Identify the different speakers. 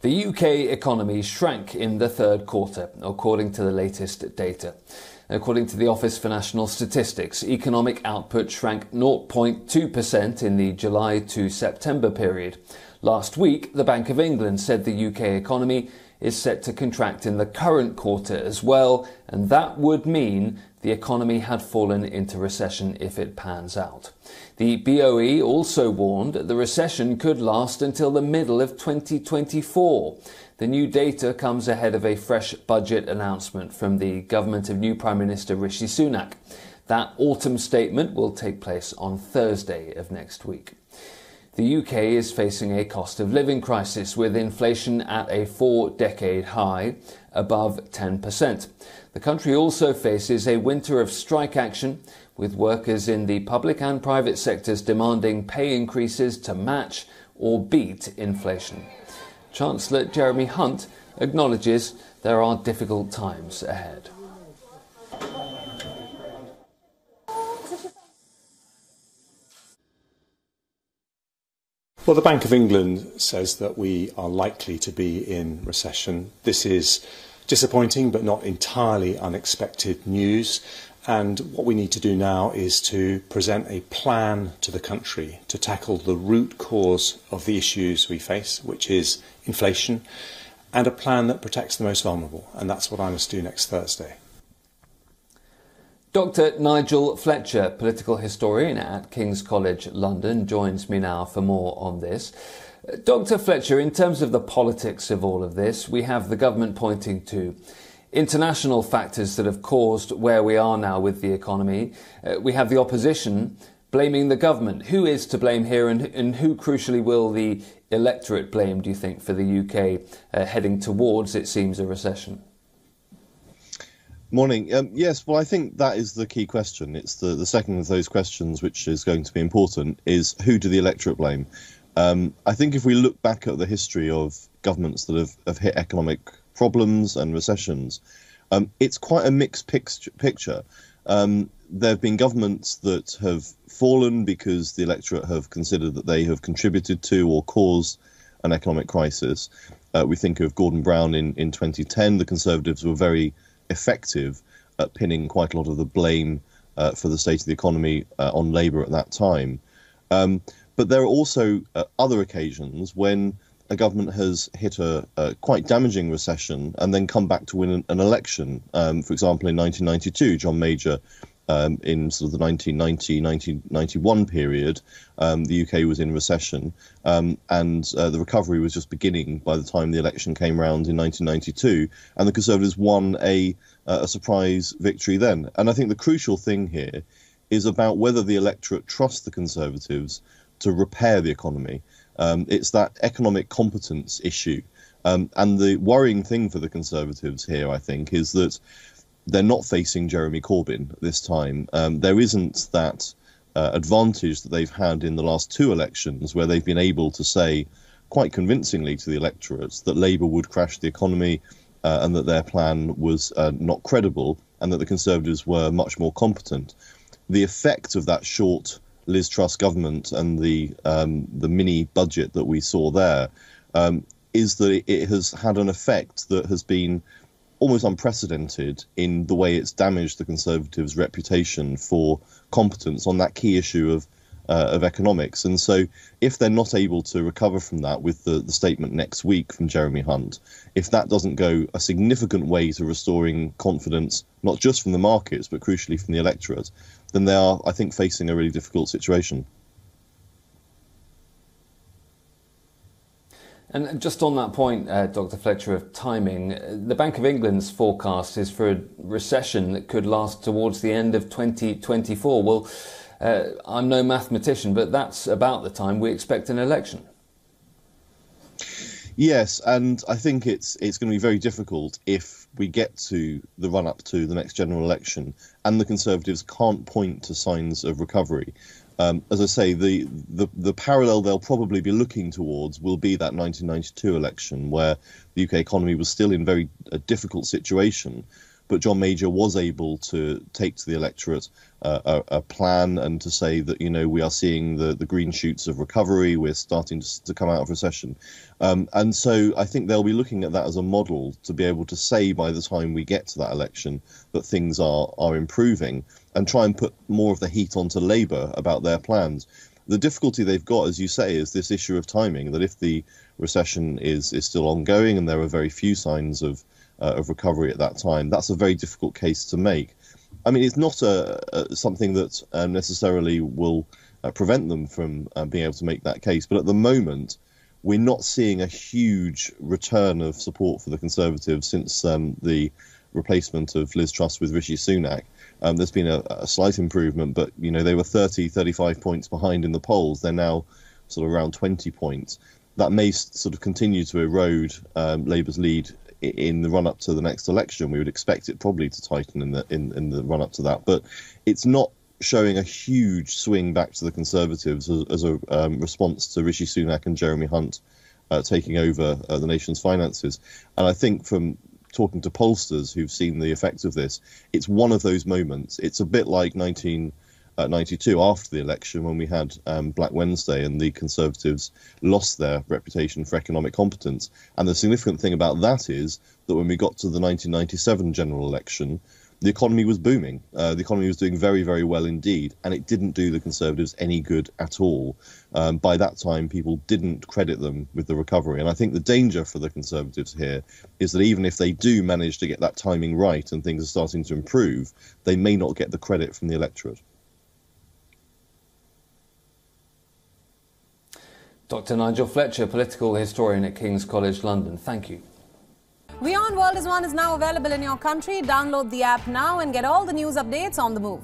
Speaker 1: The UK economy shrank in the third quarter, according to the latest data. According to the Office for National Statistics, economic output shrank 0.2% in the July to September period. Last week, the Bank of England said the UK economy is set to contract in the current quarter as well, and that would mean the economy had fallen into recession if it pans out. The BOE also warned the recession could last until the middle of 2024. The new data comes ahead of a fresh budget announcement from the government of new Prime Minister Rishi Sunak. That autumn statement will take place on Thursday of next week. The UK is facing a cost of living crisis with inflation at a 4-decade high, above 10%. The country also faces a winter of strike action, with workers in the public and private sectors demanding pay increases to match or beat inflation. Chancellor Jeremy Hunt acknowledges there are difficult times ahead.
Speaker 2: Well, the Bank of England says that we are likely to be in recession. This is disappointing but not entirely unexpected news. And what we need to do now is to present a plan to the country to tackle the root cause of the issues we face, which is inflation, and a plan that protects the most vulnerable. And that's what I must do next Thursday.
Speaker 1: Dr. Nigel Fletcher, political historian at King's College London, joins me now for more on this. Dr. Fletcher, in terms of the politics of all of this, we have the government pointing to international factors that have caused where we are now with the economy. We have the opposition blaming the government. Who is to blame here, and who crucially will the electorate blame, do you think, for the UK heading towards, it seems, a recession?
Speaker 3: Morning. Yes, well, I think that is the key question. It's the second of those questions which is going to be important, is who do the electorate blame? I think if we look back at the history of governments that have hit economic problems and recessions, it's quite a mixed picture. There have been governments that have fallen because the electorate have considered that they have contributed to or caused an economic crisis. We think of Gordon Brown in 2010. The Conservatives were very effective at pinning quite a lot of the blame for the state of the economy on Labour at that time. But there are also other occasions when a government has hit a quite damaging recession and then come back to win an election. For example, in 1992, John Major, in sort of the 1990-1991 period, the UK was in recession, and the recovery was just beginning by the time the election came around in 1992, and the Conservatives won a surprise victory then. And I think the crucial thing here is about whether the electorate trusts the Conservatives to repair the economy. It's that economic competence issue. And the worrying thing for the Conservatives here, I think, is that they're not facing Jeremy Corbyn this time. There isn't that advantage that they've had in the last two elections, where they've been able to say quite convincingly to the electorate that Labour would crash the economy and that their plan was not credible, and that the Conservatives were much more competent. The effect of that short Liz Truss government and the mini budget that we saw there is that it has had an effect that has been almost unprecedented in the way it's damaged the Conservatives' reputation for competence on that key issue of economics. And so if they're not able to recover from that with the statement next week from Jeremy Hunt, if that doesn't go a significant way to restoring confidence, not just from the markets, but crucially from the electorate, then they are, I think, facing a really difficult situation.
Speaker 1: And just on that point, Dr. Fletcher, of timing, the Bank of England's forecast is for a recession that could last towards the end of 2024. Well, I'm no mathematician, but that's about the time we expect an election.
Speaker 3: Yes, and I think it's going to be very difficult if we get to the run-up to the next general election and the Conservatives can't point to signs of recovery. As I say, the parallel they'll probably be looking towards will be that 1992 election, where the UK economy was still in a very difficult situation, But John Major was able to take to the electorate a plan and to say that, we are seeing the green shoots of recovery, we're starting to come out of recession. And so I think they'll be looking at that as a model to be able to say by the time we get to that election that things are improving, and try and put more of the heat onto Labour about their plans. The difficulty they've got, as you say, is this issue of timing, that if the recession is still ongoing and there are very few signs of recovery at that time, that's a very difficult case to make. I mean, it's not something that necessarily will prevent them from being able to make that case. But at the moment, we're not seeing a huge return of support for the Conservatives since the replacement of Liz Truss with Rishi Sunak. There's been a slight improvement, but, they were 35 points behind in the polls. They're now sort of around 20 points. That may sort of continue to erode Labour's lead in the run-up to the next election. We would expect it probably to tighten in the run-up to that. But it's not showing a huge swing back to the Conservatives as a response to Rishi Sunak and Jeremy Hunt taking over the nation's finances. And I think from talking to pollsters who've seen the effects of this, it's one of those moments. It's a bit like 1992 after the election, when we had Black Wednesday and the Conservatives lost their reputation for economic competence. And the significant thing about that is that when we got to the 1997 general election, the economy was booming. The economy was doing very, very well indeed, and it didn't do the Conservatives any good at all. By that time, people didn't credit them with the recovery. And I think the danger for the Conservatives here is that even if they do manage to get that timing right and things are starting to improve, they may not get the credit from the electorate.
Speaker 1: Dr. Nigel Fletcher, political historian at King's College London. Thank you.
Speaker 4: WION World is now available in your country. Download the app now and get all the news updates on the move.